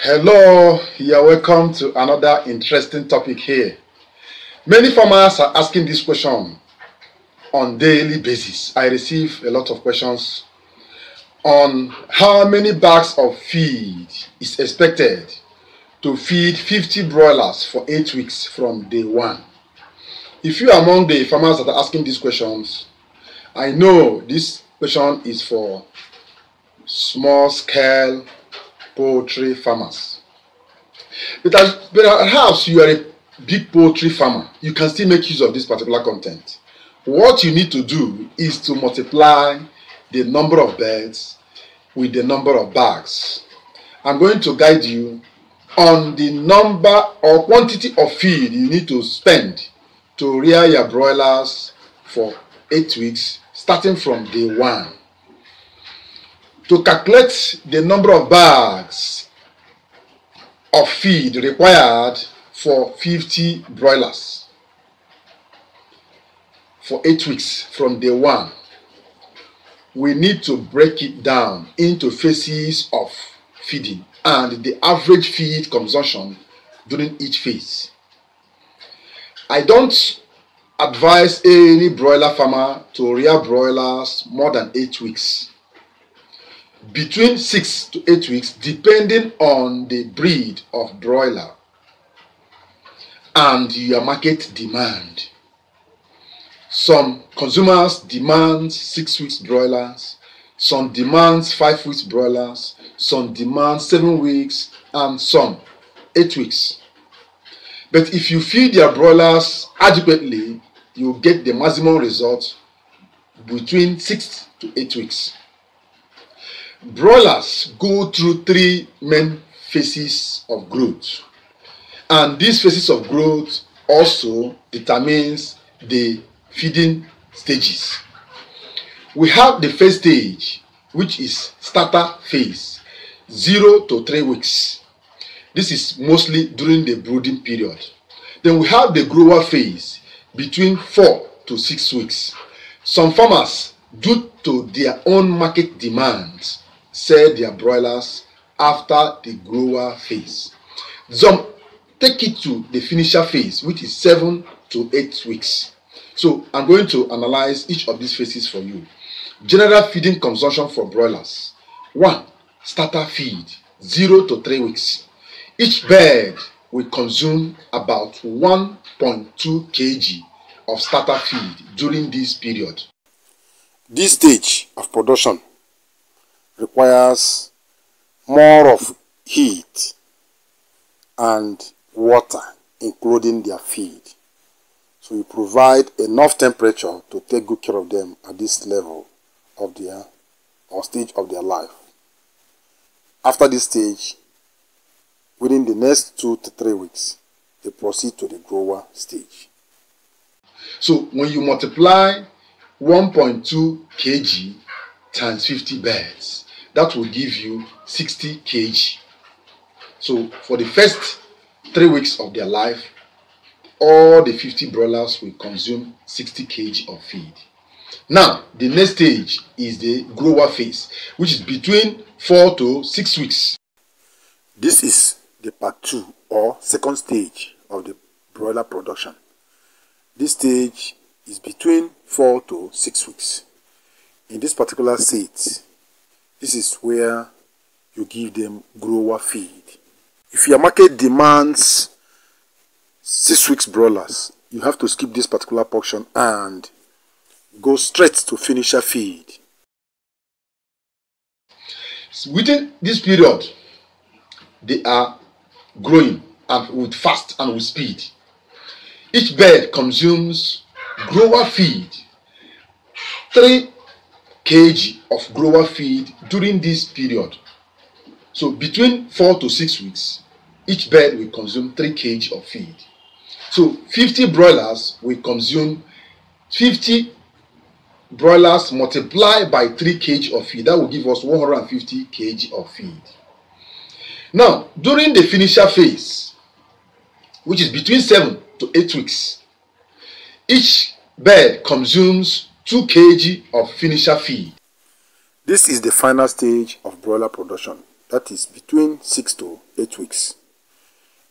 Hello, you are welcome to another interesting topic here. Many farmers are asking this question on daily basis. I receive a lot of questions on how many bags of feed is expected to feed 50 broilers for 8 weeks from day one. If you are among the farmers that are asking these questions, I know this question is for small scale poultry farmers. But perhaps you are a big poultry farmer, you can still make use of this particular content. What you need to do is to multiply the number of birds with the number of bags. I'm going to guide you on the number or quantity of feed you need to spend to rear your broilers for 8 weeks starting from day one. To calculate the number of bags of feed required for 50 broilers for 8 weeks from day one, we need to break it down into phases of feeding and the average feed consumption during each phase. I don't advise any broiler farmer to rear broilers more than 8 weeks. Between 6 to 8 weeks, depending on the breed of broiler and your market demand. Some consumers demand 6 weeks broilers, some demands 5 weeks broilers, some demand 7 weeks, and some 8 weeks. But if you feed your broilers adequately, you get the maximum result between 6 to 8 weeks. Broilers go through 3 main phases of growth, and these phases of growth also determines the feeding stages. We have the first stage, which is starter phase, 0 to 3 weeks. This is mostly during the brooding period. Then we have the grower phase, between 4 to 6 weeks. Some farmers, due to their own market demands, sell their broilers after the grower phase. Some take it to the finisher phase, which is 7 to 8 weeks. So I'm going to analyze each of these phases for you. General feeding consumption for broilers. 1. Starter feed, 0 to 3 weeks. Each bird will consume about 1.2 kg of starter feed during this period. This stage of production requires more of heat and water, including their feed. So you provide enough temperature to take good care of them at this level of their or stage of their life. After this stage, within the next 2 to 3 weeks, they proceed to the grower stage. So when you multiply 1.2 kg times 50 birds, that will give you 60 kg. So for the first 3 weeks of their life, all the 50 broilers will consume 60 kg of feed. Now, the next stage is the grower phase, which is between 4 to 6 weeks. This is the part 2 or second stage of the broiler production. This stage is between 4 to 6 weeks. In this particular stage, this is where you give them grower feed. If your market demands 6 weeks broilers, you have to skip this particular portion and go straight to finisher feed. Within this period, they are growing and with fast and with speed. Each bird consumes grower feed, 3 kg of grower feed during this period. So between 4 to 6 weeks, each bird will consume 3 kg of feed. So 50 broilers will consume 50 broilers multiplied by 3 kg of feed. That will give us 150 kg of feed. Now, during the finisher phase, which is between 7 to 8 weeks, each bird consumes 2 kg of finisher feed. This is the final stage of broiler production. that is between 6 to 8 weeks.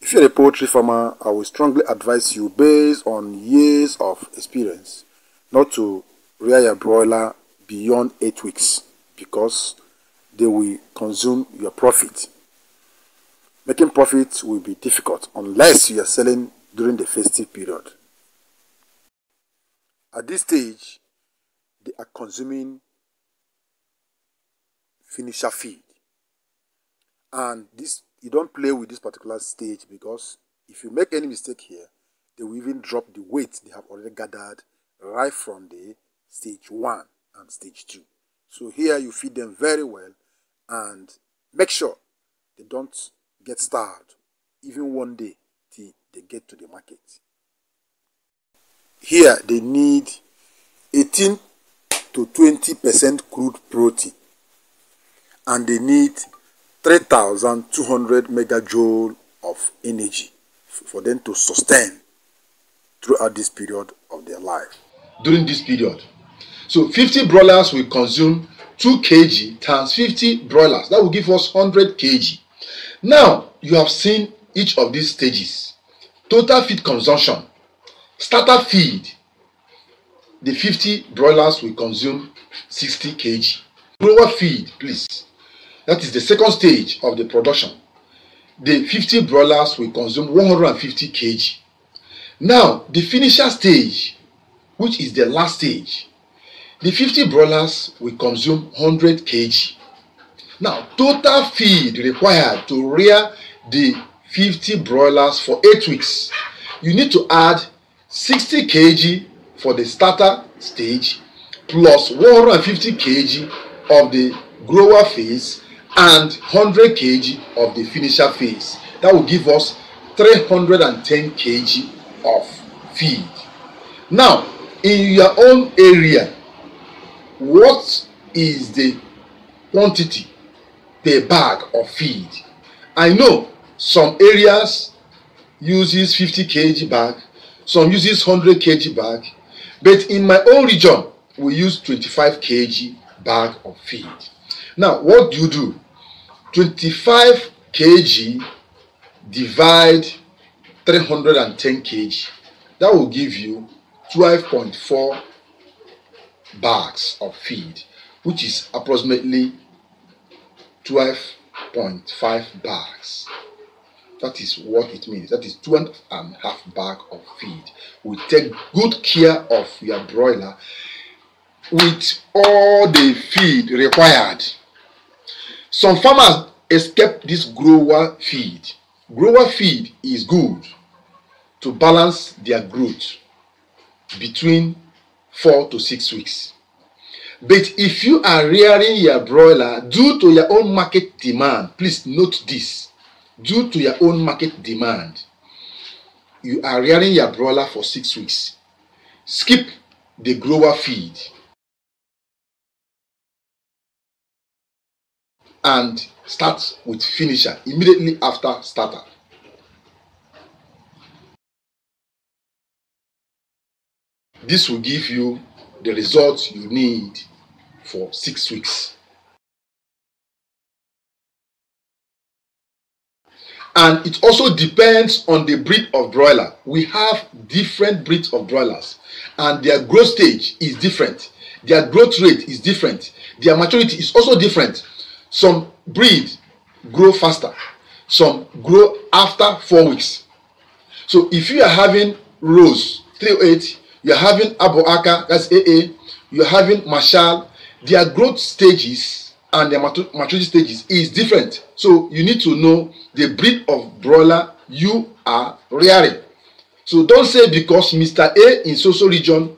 If you're a poultry farmer, I will strongly advise you, based on years of experience, not to rear your broiler beyond 8 weeks, because they will consume your profit. Making profit will be difficult unless you are selling during the festive period. At this stage, they are consuming finisher feed. And this, you don't play with this particular stage, because if you make any mistake here, they will even drop the weight they have already gathered right from the stage 1 and stage 2. So here you feed them very well and make sure they don't get starved even one day till they get to the market. Here they need 18 to 20% crude protein, and they need 3,200 megajoule of energy for them to sustain throughout this period of their life. During this period, so 50 broilers will consume 2 kg times 50 broilers. That will give us 100 kg. Now, you have seen each of these stages. Total feed consumption. Starter feed. The 50 broilers will consume 60 kg. Grower feed, please. That is the second stage of the production. The 50 broilers will consume 150 kg. Now, the finisher stage, which is the last stage, the 50 broilers will consume 100 kg. Now, total feed required to rear the 50 broilers for 8 weeks. You need to add 60 kg for the starter stage plus 150 kg of the grower phase and 100 kg of the finisher phase. That will give us 310 kg of feed. Now, in your own area, what is the quantity per bag of feed? I know some areas uses 50 kg bag, some uses 100 kg bag, but in my own region we use 25 kg bag of feed. Now, what do? 25 kg divide 310 kg. That will give you 12.4 bags of feed, which is approximately 12.5 bags. That is what it means. That is 2.5 bags of feed. We take good care of your broiler with all the feed required. Some farmers escape this grower feed. Grower feed is good to balance their growth between 4 to 6 weeks. But if you are rearing your broiler due to your own market demand, please note this, due to your own market demand, you are rearing your broiler for 6 weeks, skip the grower feed and start with finisher immediately after starter. This will give you the results you need for 6 weeks. And it also depends on the breed of broiler. We have different breeds of broilers, and their growth stage is different. Their growth rate is different. Their maturity is also different. Some breeds grow faster. Some grow after 4 weeks. So if you are having Rose 308, you are having Aboaka, that's AA, you are having Marshall, their growth stages and their maturity stages is different. So you need to know the breed of broiler you are rearing. So don't say because Mr. A in social region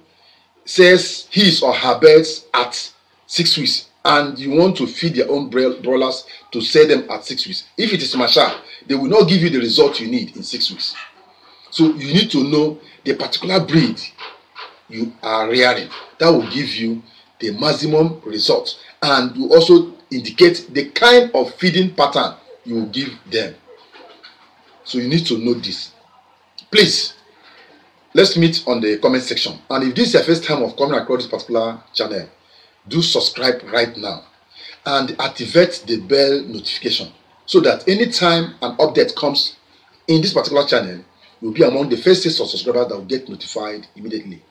says his or her birds at 6 weeks and you want to feed your own broilers to sell them at 6 weeks. If it is Marshall, they will not give you the result you need in 6 weeks. So you need to know the particular breed you are rearing. That will give you the maximum result and will also indicate the kind of feeding pattern you will give them. So you need to know this. Please, let's meet on the comment section. And if this is your first time of coming across this particular channel, do subscribe right now and activate the bell notification so that anytime an update comes in this particular channel, you'll be among the first 6 subscribers that will get notified immediately.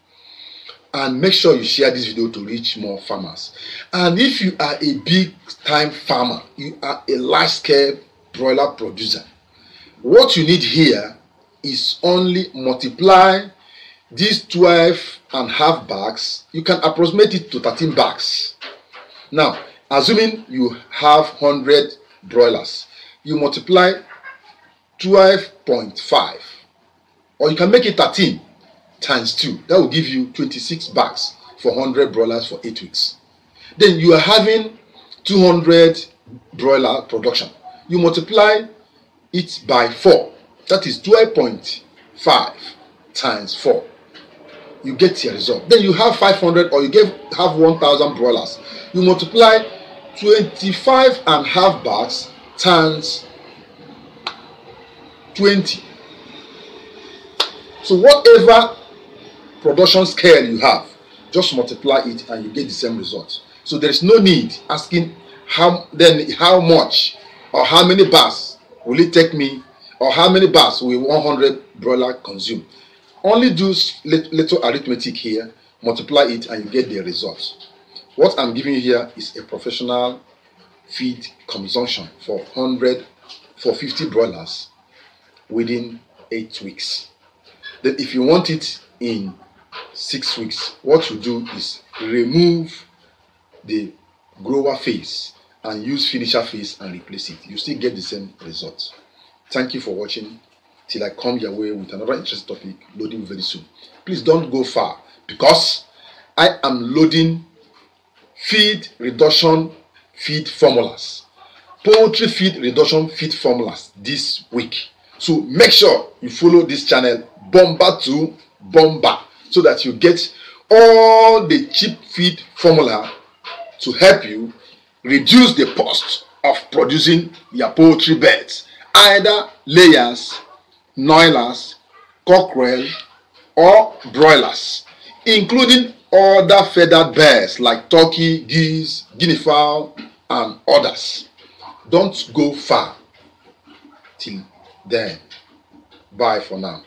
And make sure you share this video to reach more farmers. And if you are a big time farmer, you are a large scale broiler producer, what you need here is only multiply these 12.5 bags. You can approximate it to 13 bags. Now, assuming you have 100 broilers, you multiply 12.5, or you can make it 13 times 2. That will give you 26 bags for 100 broilers for 8 weeks. Then you are having 200 broiler production. You multiply it by 4. That is 12.5 times 4. You get your result. Then you have 500, or you have 1,000 broilers. You multiply 25.5 bags times 20. So whatever production scale you have, just multiply it and you get the same result. So there is no need asking how much or how many bags will it take me, or how many bags will 100 broiler consume. Only do little arithmetic here, multiply it, and you get the results. What I'm giving you here is a professional feed consumption for 50 broilers within 8 weeks. Then if you want it in 6 weeks, what you do is remove the grower phase and use finisher phase and replace it. You still get the same results. Thank you for watching. Till I come your way with another interesting topic, loading very soon. Please don't go far, because I am loading feed reduction feed formulas, poultry feed reduction feed formulas this week. So make sure you follow this channel, Bomber to Bomber, so that you get all the cheap feed formula to help you reduce the cost of producing your poultry birds, either layers, noilers, cockerel, or broilers, including other feathered birds like turkey, geese, guinea fowl, and others. Don't go far. Till then, bye for now.